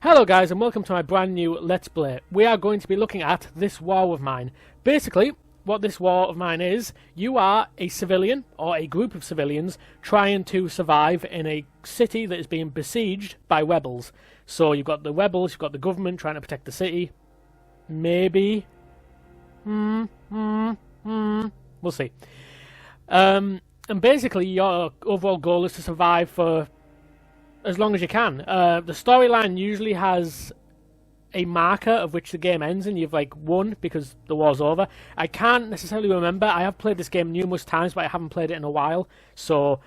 Hello guys and welcome to my brand new Let's Play. We are going to be looking at this war of mine. Basically, what this war of mine is, you are a civilian, or a group of civilians, trying to survive in a city that is being besieged by rebels. So you've got the rebels, you've got the government trying to protect the city. Maybe. We'll see. And basically your overall goal is to survive for as long as you can. The storyline usually has a marker of which the game ends and you've like won because the war's over. I can't necessarily remember. I have played this game numerous times but I haven't played it in a while, so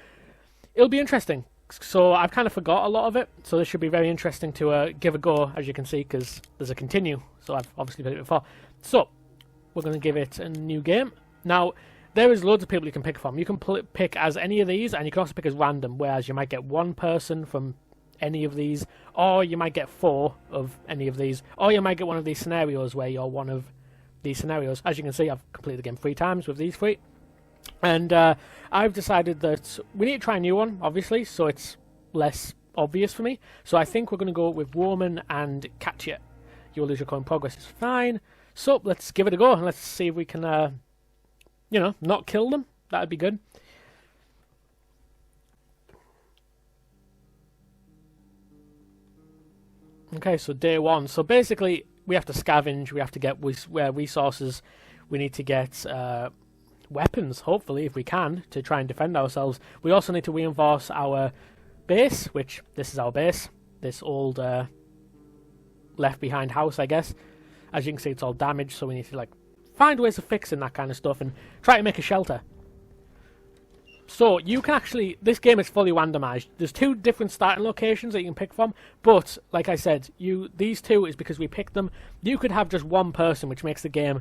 it'll be interesting. So I've kind of forgot a lot of it, so this should be very interesting to give a go, as you can see, because there's a continue, so I've obviously played it before. So we're going to give it a new game. Now there is loads of people you can pick from. You can pick as any of these, and you can also pick as random, whereas you might get one person from any of these, or you might get 4 of any of these, or you might get one of these scenarios where you're one of these scenarios. As you can see, I've completed the game 3 times with these 3. And I've decided that we need to try a new one, obviously, so it's less obvious for me. So I think we're going to go with Woman and Katya. You'll lose your coin progress, it's fine. So let's give it a go, and let's see if we can you know, not kill them. That would be good. Okay, so day 1. So basically, we have to scavenge. We have to get resources. We need to get weapons, hopefully, if we can, to try and defend ourselves. We also need to reinforce our base, which this is our base. This old left behind house, I guess. As you can see, it's all damaged, so we need to like find ways of fixing that kind of stuff and try to make a shelter. So you can actually, this game is fully randomized. There's 2 different starting locations that you can pick from, but like I said, these 2 is because we picked them. You could have just one person, which makes the game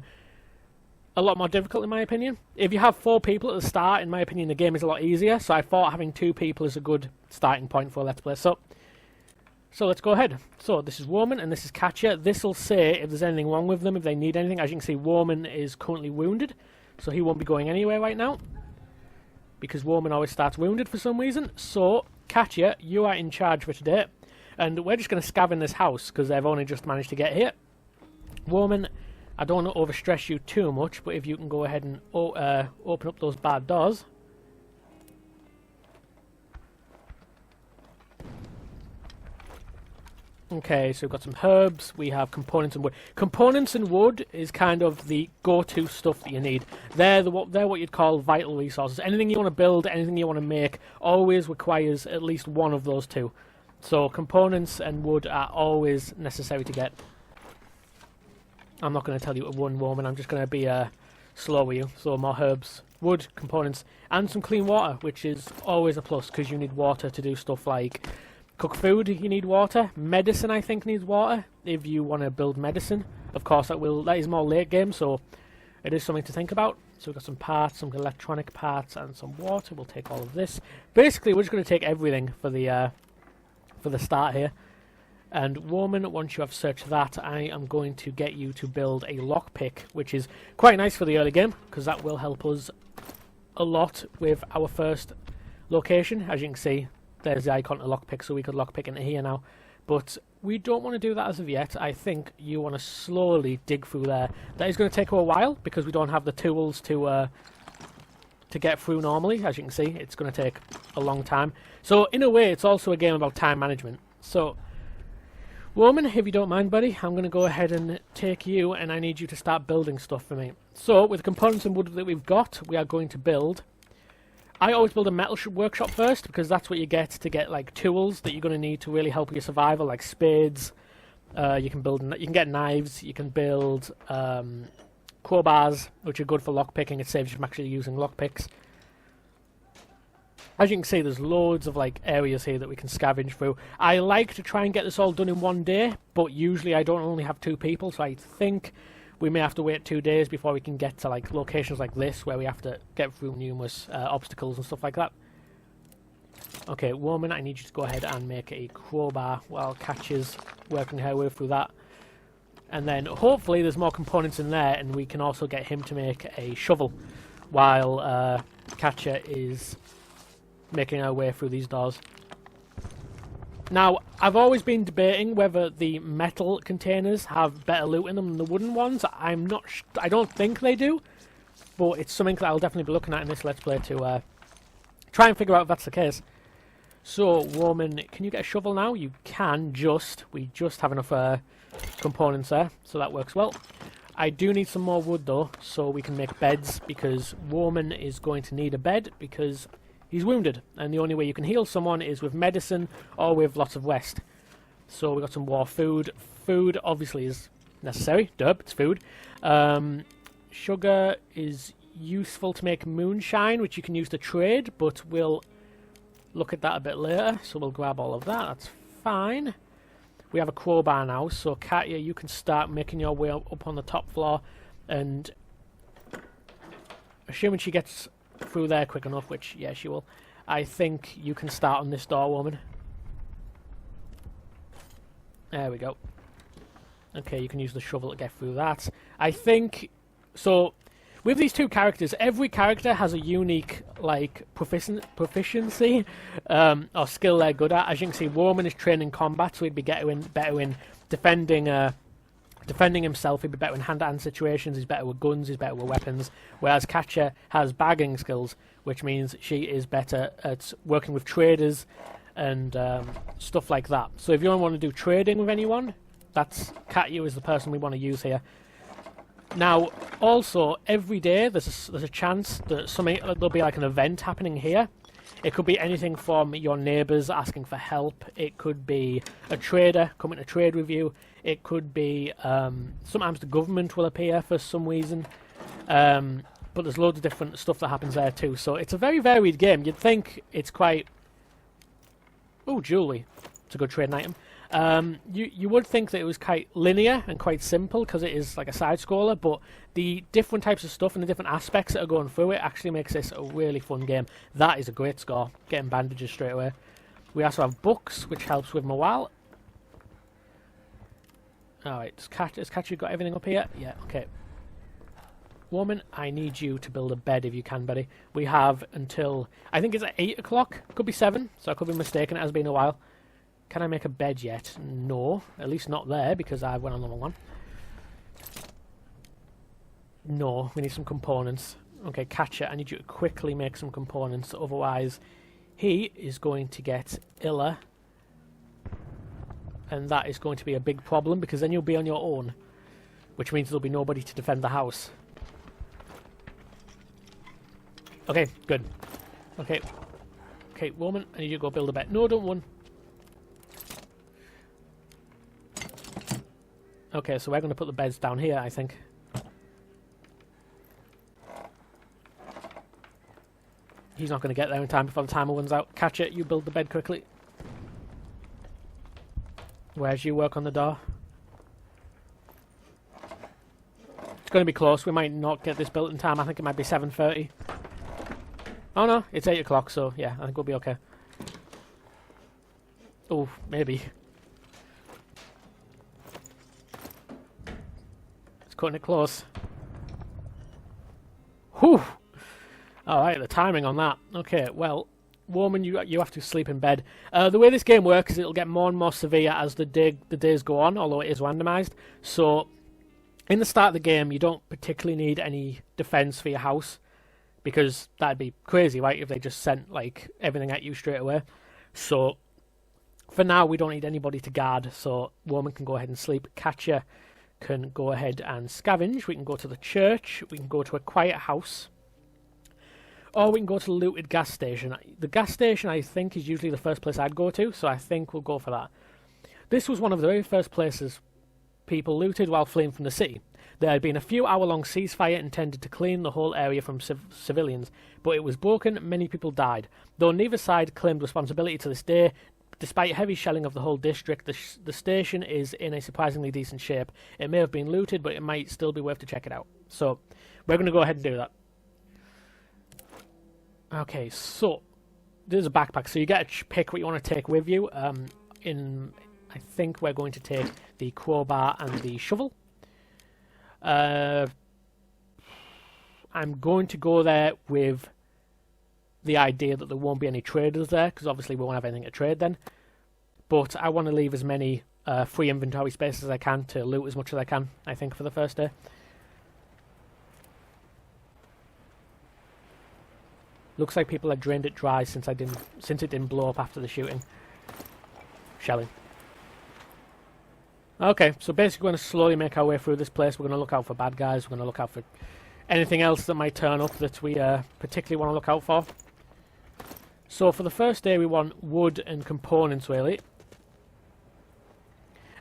a lot more difficult in my opinion. If you have 4 people at the start, in my opinion, the game is a lot easier. So I thought having 2 people is a good starting point for a Let's Play. So let's go ahead. So this is Woman and this is Katya. This will say if there's anything wrong with them, if they need anything. As you can see, Woman is currently wounded, so he won't be going anywhere right now, because Woman always starts wounded for some reason. So Katya, you are in charge for today, and we're just going to scav in this house, because they've only just managed to get here. Woman, I don't want to overstress you too much, but if you can go ahead and open up those bad doors. Okay, so we've got some herbs, we have components and wood. Components and wood is kind of the go-to stuff that you need. They're what you'd call vital resources. Anything you want to build, anything you want to make, always requires at least one of those 2. So components and wood are always necessary to get. I'm not going to tell you to run, Woman, I'm just going to be slow with you. So more herbs, wood, components, and some clean water, which is always a plus, because you need water to do stuff like cook food. You need water. Medicine, I think, needs water if you want to build medicine. Of course, that is more late game, so it is something to think about. So we've got some parts, some electronic parts, and some water. We'll take all of this. Basically, we're just going to take everything for the start here. And Woman, once you have searched that, I am going to get you to build a lockpick, which is quite nice for the early game, because that will help us a lot with our first location. As you can see, there's the icon to lockpick, so we could lockpick into here now. But we don't want to do that as of yet. I think you want to slowly dig through there. That is going to take a while, because we don't have the tools to get through normally. As you can see, it's going to take a long time. So in a way, it's also a game about time management. So Woman, if you don't mind, buddy, I'm going to go ahead and take you, and I need you to start building stuff for me. So with the components and wood that we've got, we are going to build. I always build a metal workshop first, because that's what you get to get like tools that you're going to need to really help your survival, like spades. You can get knives. You can build crowbars, which are good for lockpicking. It saves you from actually using lockpicks. As you can see, there's loads of like areas here that we can scavenge through. I like to try and get this all done in one day, but usually I don't only have 2 people, so I think we may have to wait 2 days before we can get to like locations like this, where we have to get through numerous obstacles and stuff like that. Okay, Woman, I need you to go ahead and make a crowbar while Katya's working her way through that. And then hopefully there's more components in there, and we can also get him to make a shovel while Katya is making her way through these doors. Now, I've always been debating whether the metal containers have better loot in them than the wooden ones. I don't think they do, but it's something that I'll definitely be looking at in this Let's Play to try and figure out if that's the case. So, Woman, can you get a shovel now? You can, we just have enough components there, so that works well. I do need some more wood though, so we can make beds, because Woman is going to need a bed, because he's wounded, and the only way you can heal someone is with medicine or with lots of rest. So we got some more food. Food obviously is necessary. Duh, it's food. Sugar is useful to make moonshine, which you can use to trade, but we'll look at that a bit later. So we'll grab all of that. That's fine. We have a crowbar now, so Katya, you can start making your way up on the top floor, and assuming she gets through there quick enough, which, yeah, she will, I think you can start on this door, Woman. There we go. Okay, you can use the shovel to get through that. I think, so, with these two characters, every character has a unique, like, proficiency, or skill they're good at. As you can see, Woman is trained in combat, so he'd be better in defending himself. He'd be better in hand-to-hand situations. He's better with guns. He's better with weapons. Whereas Katya has bagging skills, which means she is better at working with traders and stuff like that. So if you don't want to do trading with anyone, that's Katya is the person we want to use here. Now, also, every day there's a chance that there'll be like an event happening here. It could be anything from your neighbours asking for help. It could be a trader coming to trade with you. It could be sometimes the government will appear for some reason. But there's loads of different stuff that happens there too. So it's a very varied game. You'd think it's quite... Oh, jewellery. It's a good trading item. You would think that it was quite linear and quite simple because it is like a side-scroller, but the different types of stuff and the different aspects that are going through it actually makes this a really fun game. That is a great score, getting bandages straight away. We also have books, which helps with morale. Alright, has Katya got everything up here? Yeah, okay. Woman, I need you to build a bed if you can, buddy. We have until, I think it's at 8 o'clock, could be 7, so I could be mistaken, it has been a while. Can I make a bed yet? No, at least not there, because I went on the wrong one. No, we need some components. Okay, Katya, I need you to quickly make some components, otherwise he is going to get iller. And that is going to be a big problem, because then you'll be on your own. Which means there'll be nobody to defend the house. Okay, good. Okay. Okay, Woman, I need you to go build a bed. No, don't run. Okay, so we're going to put the beds down here, I think. He's not going to get there in time before the timer runs out. Catch it, you build the bed quickly. Where's you work on the door? It's going to be close. We might not get this built in time. I think it might be 7:30. Oh no, it's 8 o'clock, so yeah, I think we'll be okay. Oh, maybe. Cutting it close. Whew! Alright, the timing on that. Okay, well, Woman, you have to sleep in bed. The way this game works is it'll get more and more severe as the days go on, although it is randomised. So, in the start of the game, you don't particularly need any defence for your house, because that'd be crazy, right, if they just sent, like, everything at you straight away. So, for now, we don't need anybody to guard, so Woman can go ahead and sleep. Katya can go ahead and scavenge. We can go to the church. We can go to a quiet house. Or we can go to the looted gas station. The gas station, I think, is usually the first place I'd go to, so I think we'll go for that. This was one of the very first places people looted while fleeing from the city. There had been a few hour-long ceasefire intended to clean the whole area from civilians, but it was broken, many people died. Though neither side claimed responsibility to this day, despite heavy shelling of the whole district, the station is in a surprisingly decent shape. It may have been looted, but it might still be worth to check it out. So, we're going to go ahead and do that. Okay, so, there's a backpack. So you get to pick what you want to take with you. I think we're going to take the crowbar and the shovel. I'm going to go there with the idea that there won't be any traders there, because obviously we won't have anything to trade then. but I want to leave as many free inventory spaces as I can to loot as much as I can, I think, for the first day. Looks like people had drained it dry since it didn't blow up after the shooting. Shelling. Okay, so basically we're going to slowly make our way through this place. We're going to look out for bad guys. We're going to look out for anything else that might turn up that we particularly want to look out for. So for the first day we want wood and components, really.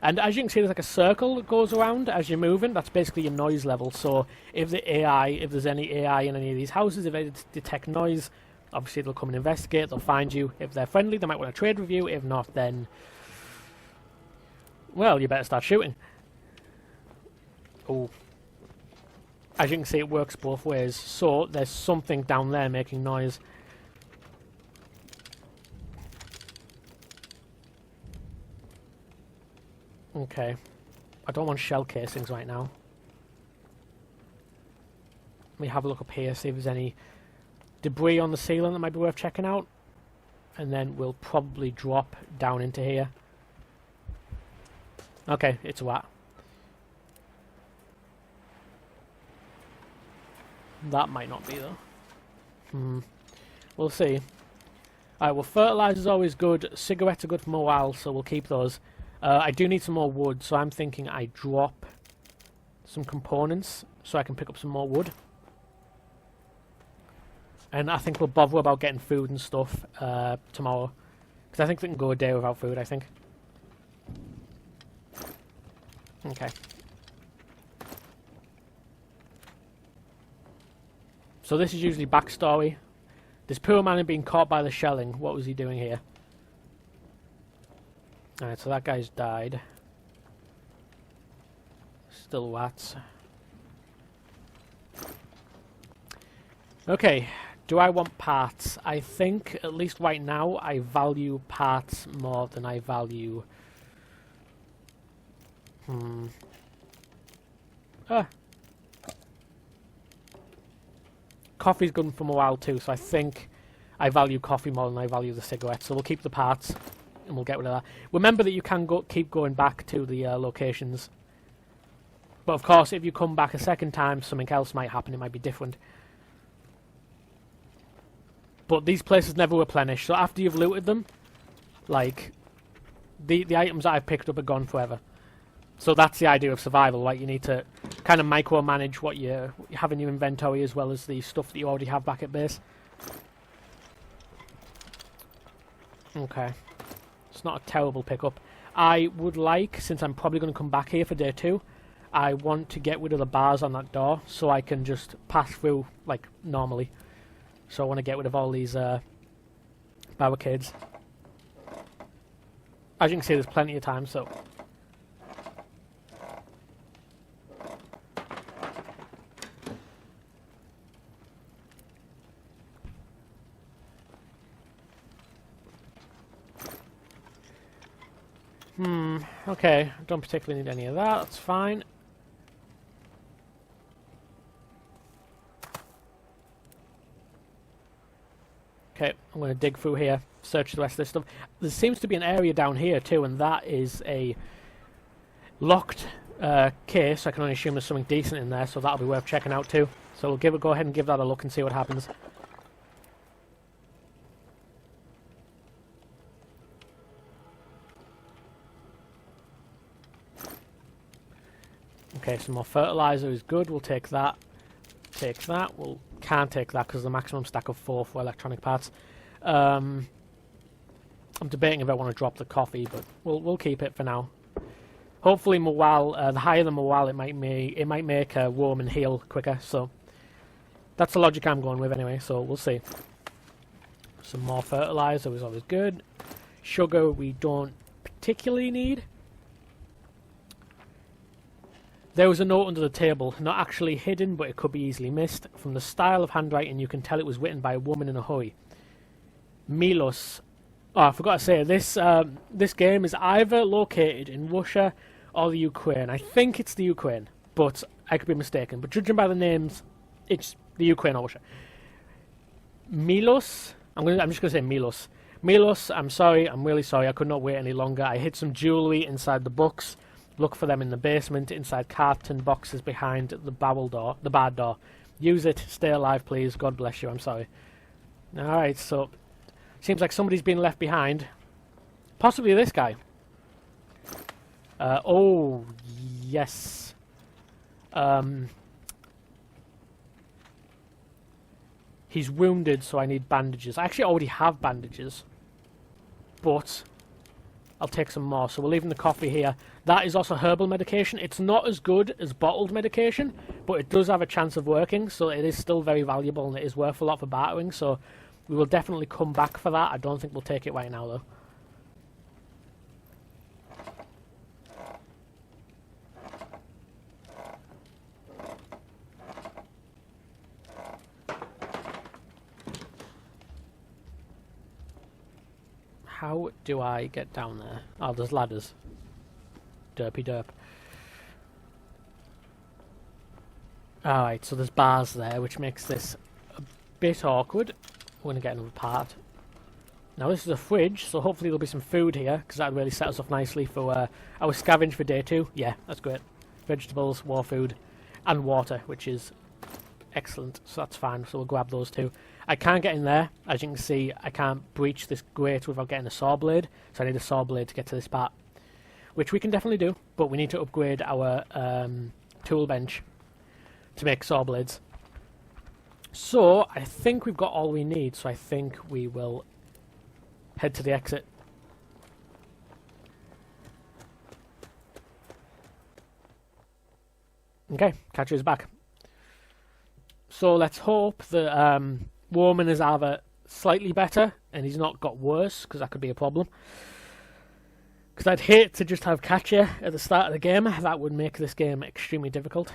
And as you can see, there's like a circle that goes around as you're moving. That's basically your noise level. So if there's any AI in any of these houses, if they detect noise, obviously they'll come and investigate. They'll find you. If they're friendly, they might want to trade with you. If not, then, well, you better start shooting. Oh. As you can see, it works both ways. So there's something down there making noise. Okay. I don't want shell casings right now. Let me have a look up here, see if there's any debris on the ceiling that might be worth checking out. And then we'll probably drop down into here. Okay, it's a wat. That might not be, though. We'll see. Alright, well, fertilizer's always good. Cigarettes are good for morale, so we'll keep those. I do need some more wood, so I'm thinking I drop some components so I can pick up some more wood. And I think we'll bother about getting food and stuff tomorrow. Because I think we can go a day without food, I think. Okay. So this is usually backstory. This poor man had been caught by the shelling. What was he doing here? Alright, so that guy's died. Still wats. Okay, do I want parts? I think, at least right now, I value parts more than I value... Coffee's good for a while too, so I think I value coffee more than I value the cigarettes. So we'll keep the parts, and we'll get rid of that. Remember that you can keep going back to the locations. But of course, if you come back a second time, something else might happen. It might be different. But these places never replenish, so after you've looted them, like, the items that I've picked up are gone forever. So that's the idea of survival, right? You need to kind of micromanage what you have in your inventory as well as the stuff that you already have back at base. Okay. It's not a terrible pickup. I would like, since I'm probably going to come back here for day 2, I want to get rid of the bars on that door so I can just pass through, like, normally. So I want to get rid of all these barricades. As you can see, there's plenty of time, so... Okay, don't particularly need any of that, that's fine. Okay, I'm going to dig through here, search the rest of this stuff. There seems to be an area down here too, and that is a locked case. I can only assume there's something decent in there, so that'll be worth checking out too. So we'll go ahead and give that a look and see what happens. Okay, some more fertilizer is good. We'll take that. Take that. We'll can't take that because the maximum stack of 4 for electronic parts. I'm debating if I want to drop the coffee, but we'll keep it for now. Hopefully, morale. The higher the morale, it might make warm and heal quicker. So that's the logic I'm going with anyway. So we'll see. Some more fertilizer is always good. Sugar we don't particularly need. There was a note under the table, not actually hidden, but it could be easily missed. From the style of handwriting, you can tell it was written by a woman in a hurry. Milos. Oh, I forgot to say, this game is either located in Russia or the Ukraine. I think it's the Ukraine, but I could be mistaken. But judging by the names, it's the Ukraine or Russia. Milos. I'm just going to say Milos. Milos, I'm sorry, I'm really sorry, I could not wait any longer. I hid some jewellery inside the books. Look for them in the basement, inside carton boxes behind the bar door. Use it, stay alive please, God bless you, I'm sorry. Alright, so, seems like somebody's been left behind. Possibly this guy. Oh, yes. He's wounded, so I need bandages. I actually already have bandages, but I'll take some more. So we're leaving the coffee here. That is also herbal medication. It's not as good as bottled medication, but it does have a chance of working, so it is still very valuable and it is worth a lot for bartering, so we will definitely come back for that. I don't think we'll take it right now, though. How do I get down there? Oh, there's ladders. Derpy derp. Alright, so there's bars there, which makes this a bit awkward. We're going to get another part. Now this is a fridge, so hopefully there'll be some food here, because that really set us off nicely for our scavenge for day 2. Yeah, that's great. Vegetables, war food, and water, which is excellent, so that's fine. So we'll grab those two. I can't get in there. As you can see, I can't breach this grate without getting a saw blade, so I need a saw blade to get to this part, which we can definitely do, but we need to upgrade our tool bench to make saw blades. So I think we've got all we need, so I think we will head to the exit. Okay, Catcher is back. So let's hope that Warman is either slightly better and he's not got worse, because that could be a problem. Because I'd hate to just have Catcher at the start of the game. That would make this game extremely difficult.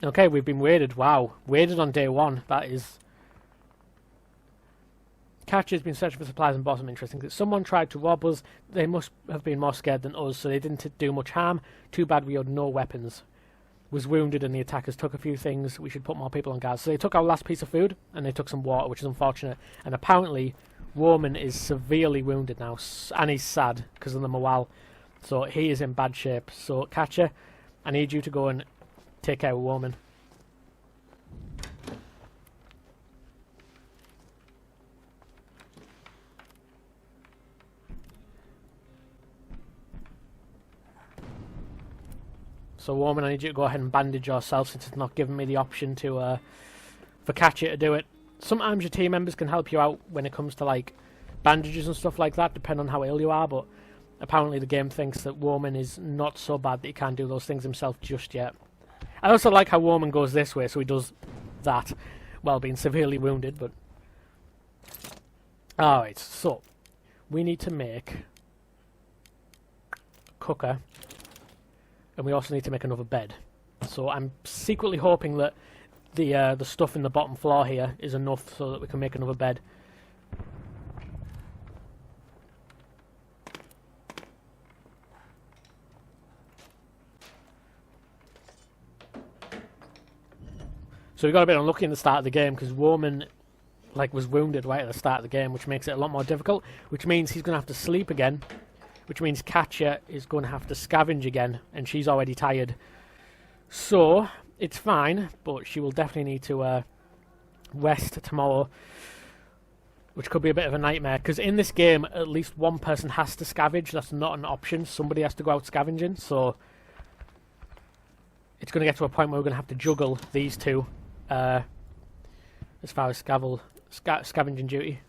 Okay, we've been raided. Wow. Raided on day 1. That is... Catcher's been searching for supplies and bottom. Interesting that someone tried to rob us. They must have been more scared than us, so they didn't do much harm. Too bad we had no weapons. Was wounded and the attackers took a few things. We should put more people on guard. So they took our last piece of food and they took some water, which is unfortunate. And apparently Roman is severely wounded now, and he's sad because of the morale. So he is in bad shape. So Catcher, I need you to go and take care of Roman. So Roman, I need you to go ahead and bandage yourself, since it's not giving me the option to for Catcher to do it. Sometimes your team members can help you out when it comes to like bandages and stuff like that, depending on how ill you are, but apparently the game thinks that Roman is not so bad that he can't do those things himself just yet. I also like how Roman goes this way, so he does that while being severely wounded, but... Alright, so we need to make a cooker. And we also need to make another bed. So I'm secretly hoping that the stuff in the bottom floor here is enough so that we can make another bed. So we got a bit unlucky in the start of the game because Roman was wounded right at the start of the game, which makes it a lot more difficult. Which means he's going to have to sleep again. Which means Catcher is going to have to scavenge again, and she's already tired. So, it's fine, but she will definitely need to rest tomorrow, which could be a bit of a nightmare, because in this game, at least one person has to scavenge. That's not an option. Somebody has to go out scavenging, so it's going to get to a point where we're going to have to juggle these two as far as scavenging duty.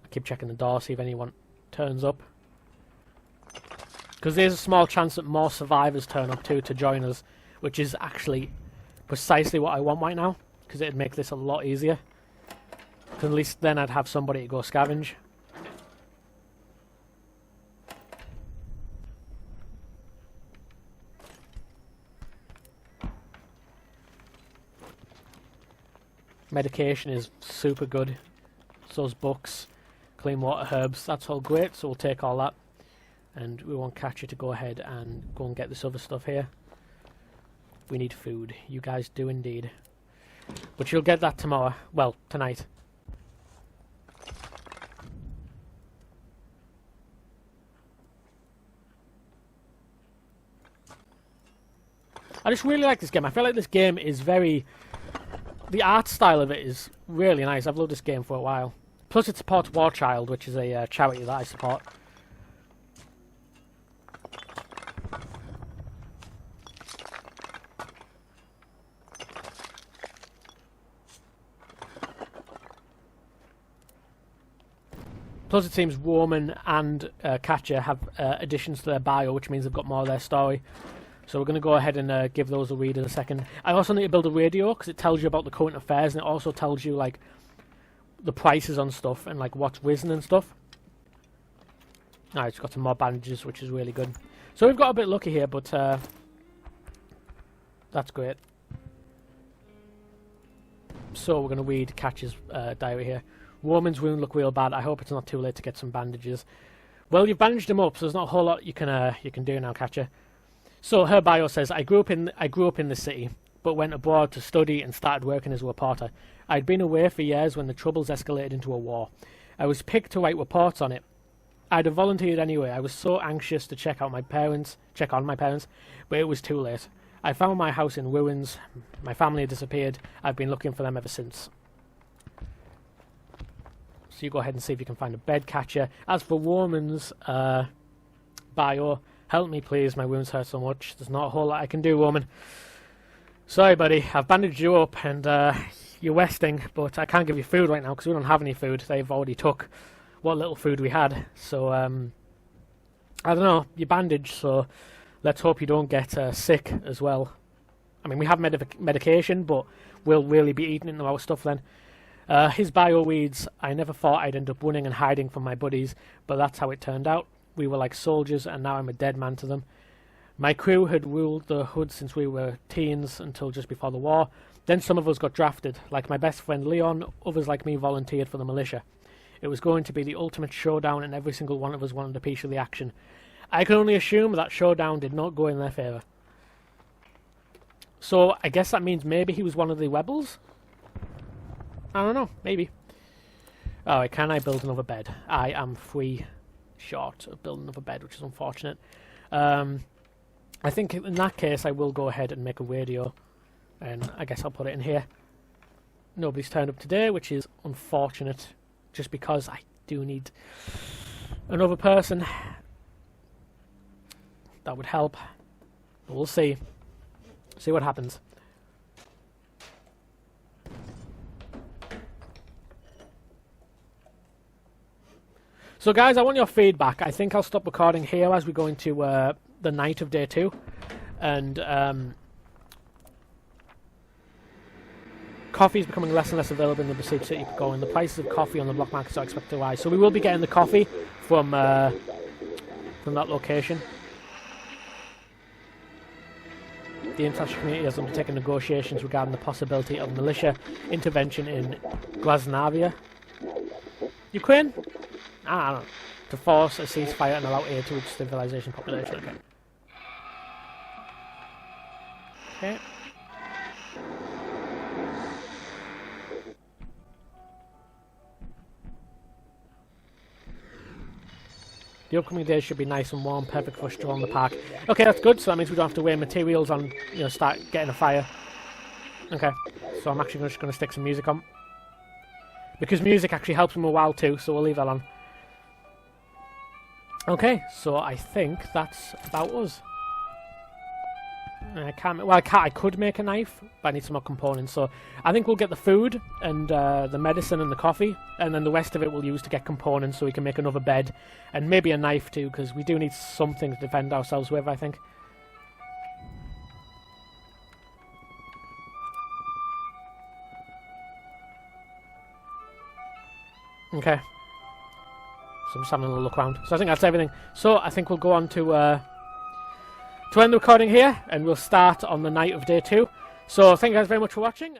Keep checking the door, see if anyone turns up. Because there's a small chance that more survivors turn up too to join us, which is actually precisely what I want right now, because it'd make this a lot easier. Because at least then I'd have somebody to go scavenge. Medication is super good. So's books. clean water, herbs, that's all great, so we'll take all that. And we want Katya to go ahead and go and get this other stuff here. We need food. You guys do indeed. But you'll get that tomorrow. Well, tonight. I just really like this game. I feel like this game is very... The art style of it is really nice. I've loved this game for a while. Plus it supports War Child, which is a charity that I support. Plus it seems Woman and Katya have additions to their bio, which means they've got more of their story. So we're going to go ahead and give those a read in a second. I also need to build a radio, because it tells you about the current affairs, and it also tells you, like, the prices on stuff, and, like, what's risen and stuff. Alright, it's got some more bandages, which is really good. So we've got a bit lucky here, but that's great. So we're going to read Katya's diary here. Woman's wound look real bad. I hope it's not too late to get some bandages. Well, you've bandaged him up, so there's not a whole lot you can do now, Katya. So her bio says, I grew up in the city, but went abroad to study and started working as a reporter. I'd been away for years when the troubles escalated into a war. I was picked to write reports on it. I'd have volunteered anyway. I was so anxious to check on my parents, but it was too late. I found my house in ruins. My family had disappeared. I've been looking for them ever since. So you go ahead and see if you can find a bed, Katya. As for Woman's bio, help me please, my wounds hurt so much. There's not a whole lot I can do, Woman. Sorry, buddy, I've bandaged you up and you're resting, but I can't give you food right now because we don't have any food. They've already took what little food we had. So, I don't know, you're bandaged, so let's hope you don't get sick as well. I mean, we have medication, but we'll really be eating into our stuff then. His bio reads, I never thought I'd end up running and hiding from my buddies, but that's how it turned out. We were like soldiers, and now I'm a dead man to them. My crew had ruled the hood since we were teens until just before the war. Then some of us got drafted. Like my best friend Leon, others like me volunteered for the militia. It was going to be the ultimate showdown, and every single one of us wanted a piece of the action. I can only assume that showdown did not go in their favour. So I guess that means maybe he was one of the rebels? I don't know, maybe. Alright, can I build another bed? I am free short of building another bed, which is unfortunate. I think in that case I will go ahead and make a radio, and I guess I'll put it in here. Nobody's turned up today, which is unfortunate, just because I do need another person. That would help. But we'll see. See what happens. So guys, I want your feedback. I think I'll stop recording here as we go into the night of day 2. And coffee is becoming less and less available in the besieged city of Golan. The prices of coffee on the block markets are expected to rise. So we will be getting the coffee from that location. The international community has undertaken negotiations regarding the possibility of militia intervention in Grasnavia, Ukraine? I don't know. To force a ceasefire and allow aid to its civilization population. Okay. Okay. The upcoming days should be nice and warm, perfect for a stroll in the park. Okay, that's good. So that means we don't have to weigh materials on, start getting a fire. Okay. So I'm actually just going to stick some music on. Because music actually helps me a while too, so we'll leave that on. Okay, so I think that's about us. I could make a knife, but I need some more components. So I think we'll get the food and the medicine and the coffee, and then the rest of it we'll use to get components so we can make another bed and maybe a knife too, because we do need something to defend ourselves with, I think. Okay. So I'm just having a little look around. So I think that's everything. So I think we'll go on to end the recording here, and we'll start on the night of day 2. So thank you guys very much for watching.